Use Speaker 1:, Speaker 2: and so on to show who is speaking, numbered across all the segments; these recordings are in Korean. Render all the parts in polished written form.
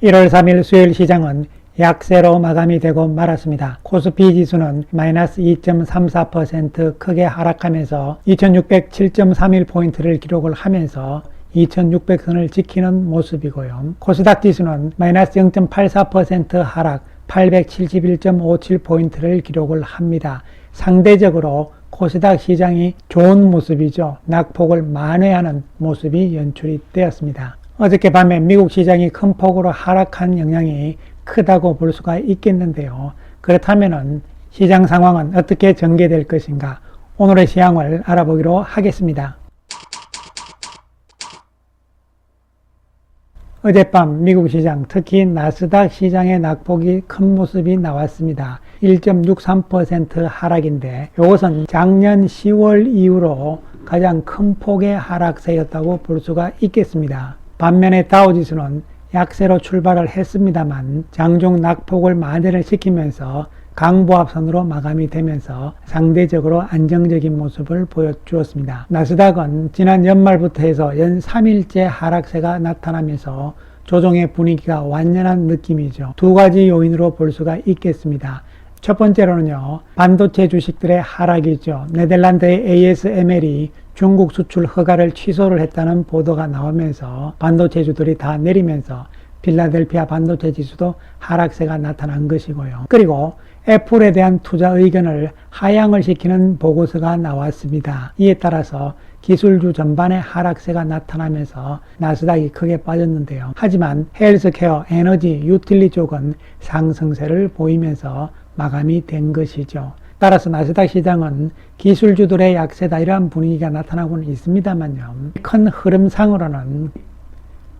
Speaker 1: 1월 3일 수요일 시장은 약세로 마감이 되고 말았습니다. 코스피 지수는 마이너스 2.34% 크게 하락하면서 2607.31포인트를 기록을 하면서 2600선을 지키는 모습이고요. 코스닥 지수는 마이너스 0.84% 하락 871.57포인트를 기록을 합니다. 상대적으로 코스닥 시장이 좋은 모습이죠. 낙폭을 만회하는 모습이 연출이 되었습니다. 어저께 밤에 미국 시장이 큰 폭으로 하락한 영향이 크다고 볼 수가 있겠는데요. 그렇다면 시장 상황은 어떻게 전개될 것인가? 오늘의 시황을 알아보기로 하겠습니다. 어젯밤 미국 시장, 특히 나스닥 시장의 낙폭이 큰 모습이 나왔습니다. 1.63% 하락인데 이것은 작년 10월 이후로 가장 큰 폭의 하락세였다고 볼 수가 있겠습니다. 반면에 다우지수는 약세로 출발을 했습니다만 장중 낙폭을 만회를 시키면서 강보합선으로 마감이 되면서 상대적으로 안정적인 모습을 보여주었습니다. 나스닥은 지난 연말부터 해서 연 3일째 하락세가 나타나면서 조정의 분위기가 완연한 느낌이죠. 두 가지 요인으로 볼 수가 있겠습니다. 첫 번째로는요, 반도체 주식들의 하락이죠. 네덜란드의 ASML이 중국 수출 허가를 취소를 했다는 보도가 나오면서 반도체주들이 다 내리면서 필라델피아 반도체 지수도 하락세가 나타난 것이고요. 그리고 애플에 대한 투자 의견을 하향을 시키는 보고서가 나왔습니다. 이에 따라서 기술주 전반의 하락세가 나타나면서 나스닥이 크게 빠졌는데요. 하지만 헬스케어, 에너지, 유틸리 쪽은 상승세를 보이면서 마감이 된 것이죠. 따라서 나스닥 시장은 기술주들의 약세다 이러한 분위기가 나타나고는 있습니다만요. 큰 흐름상으로는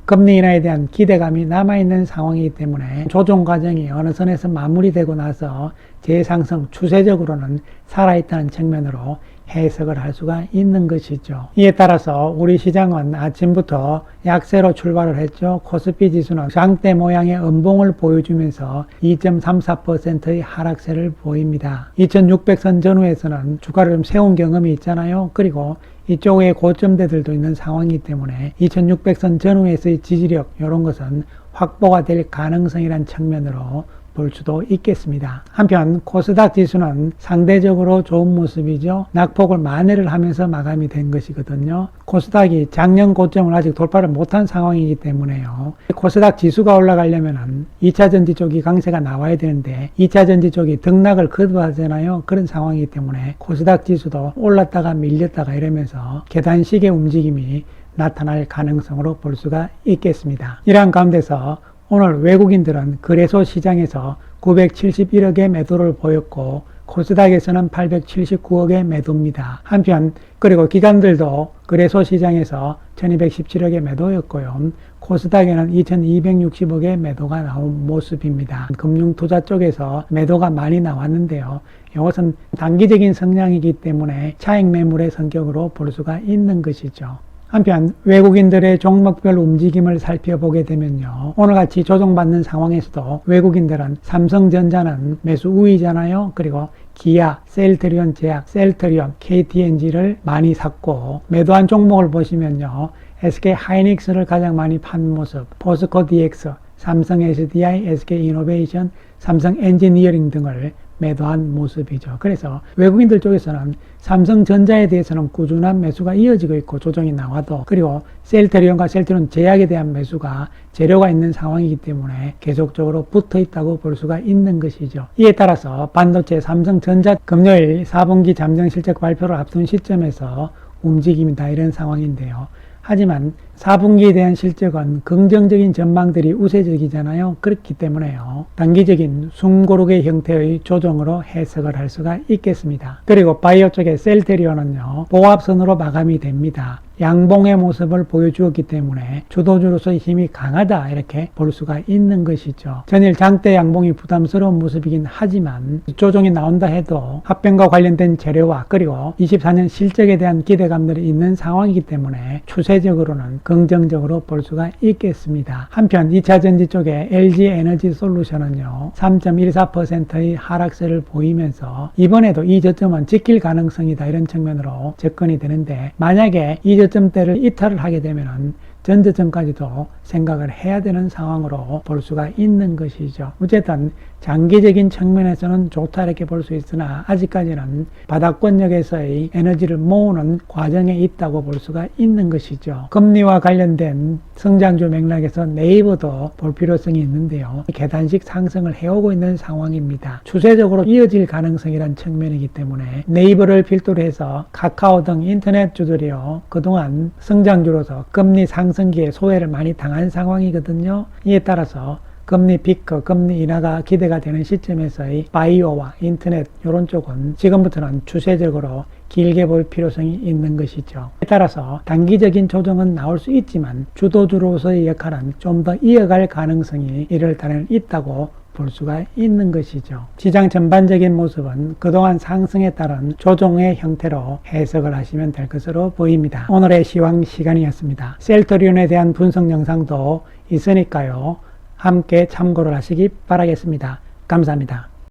Speaker 1: 금리 인하에 대한 기대감이 남아있는 상황이기 때문에 조정 과정이 어느 선에서 마무리되고 나서 재상승 추세적으로는 살아있다는 측면으로 해석을 할 수가 있는 것이죠. 이에 따라서 우리 시장은 아침부터 약세로 출발을 했죠. 코스피 지수는 장대 모양의 음봉을 보여주면서 2.34%의 하락세를 보입니다. 2600선 전후에서는 주가를 좀 세운 경험이 있잖아요. 그리고 이쪽에 고점대들도 있는 상황이기 때문에 2600선 전후에서의 지지력 이런 것은 확보가 될 가능성이란 측면으로 볼 수도 있겠습니다. 한편 코스닥 지수는 상대적으로 좋은 모습이죠. 낙폭을 만회를 하면서 마감이 된 것이거든요. 코스닥이 작년 고점을 아직 돌파를 못한 상황이기 때문에요. 코스닥 지수가 올라가려면 2차전지 쪽이 강세가 나와야 되는데 2차전지 쪽이 등락을 거듭하잖아요. 그런 상황이기 때문에 코스닥 지수도 올랐다가 밀렸다가 이러면서 계단식의 움직임이 나타날 가능성으로 볼 수가 있겠습니다. 이러한 가운데서 오늘 외국인들은 거래소 시장에서 971억의 매도를 보였고 코스닥에서는 879억의 매도입니다. 한편 그리고 기관들도 거래소 시장에서 1217억의 매도였고요. 코스닥에는 2260억의 매도가 나온 모습입니다. 금융투자 쪽에서 매도가 많이 나왔는데요. 이것은 단기적인 성향이기 때문에 차익 매물의 성격으로 볼 수가 있는 것이죠. 한편 외국인들의 종목별 움직임을 살펴보게 되면요. 오늘같이 조정받는 상황에서도 외국인들은 삼성전자는 매수 우위잖아요. 그리고 기아, 셀트리온 제약, 셀트리온, KTNG를 많이 샀고 매도한 종목을 보시면요. SK 하이닉스를 가장 많이 판 모습, 포스코 DX, 삼성 SDI, SK 이노베이션, 삼성 엔지니어링 등을 매도한 모습이죠. 그래서 외국인들 쪽에서는 삼성전자에 대해서는 꾸준한 매수가 이어지고 있고 조정이 나와도 그리고 셀트리온과 셀트리온 제약에 대한 매수가 재료가 있는 상황이기 때문에 계속적으로 붙어 있다고 볼 수가 있는 것이죠. 이에 따라서 반도체 삼성전자 금요일 4분기 잠정 실적 발표를 앞둔 시점에서 움직임이다 이런 상황인데요. 하지만 4분기에 대한 실적은 긍정적인 전망들이 우세적이잖아요. 그렇기 때문에요. 단기적인 숨고르기 형태의 조정으로 해석을 할 수가 있겠습니다. 그리고 바이오 쪽의 셀트리온은요. 보합선으로 마감이 됩니다. 양봉의 모습을 보여주었기 때문에 주도주로서의 힘이 강하다 이렇게 볼 수가 있는 것이죠. 전일 장대 양봉이 부담스러운 모습이긴 하지만 조정이 나온다 해도 합병과 관련된 재료와 그리고 24년 실적에 대한 기대감들이 있는 상황이기 때문에 추세적으로는 긍정적으로 볼 수가 있겠습니다. 한편 2차전지 쪽에 LG에너지 솔루션은요 3.14%의 하락세를 보이면서 이번에도 이 저점은 지킬 가능성이다 이런 측면으로 접근이 되는데 만약에 이 저점대를 이탈을 하게 되면 전저점까지도 생각을 해야 되는 상황으로 볼 수가 있는 것이죠. 어쨌든 장기적인 측면에서는 좋다 이렇게 볼 수 있으나 아직까지는 바닥권역에서의 에너지를 모으는 과정에 있다고 볼 수가 있는 것이죠. 금리와 관련된 성장주 맥락에서 네이버도 볼 필요성이 있는데요. 계단식 상승을 해오고 있는 상황입니다. 추세적으로 이어질 가능성이란 측면이기 때문에 네이버를 필두로 해서 카카오 등 인터넷주들이요, 그동안 성장주로서 금리 상승기에 소외를 많이 당한 상황이거든요. 이에 따라서 금리 피크, 금리 인하가 기대가 되는 시점에서의 바이오와 인터넷 이런 쪽은 지금부터는 추세적으로 길게 볼 필요성이 있는 것이죠. 따라서 단기적인 조정은 나올 수 있지만 주도주로서의 역할은 좀 더 이어갈 가능성이 이럴 달에는 있다고 볼 수가 있는 것이죠. 시장 전반적인 모습은 그동안 상승에 따른 조정의 형태로 해석을 하시면 될 것으로 보입니다. 오늘의 시황 시간이었습니다. 셀트리온에 대한 분석 영상도 있으니까요. 함께 참고를 하시기 바라겠습니다. 감사합니다.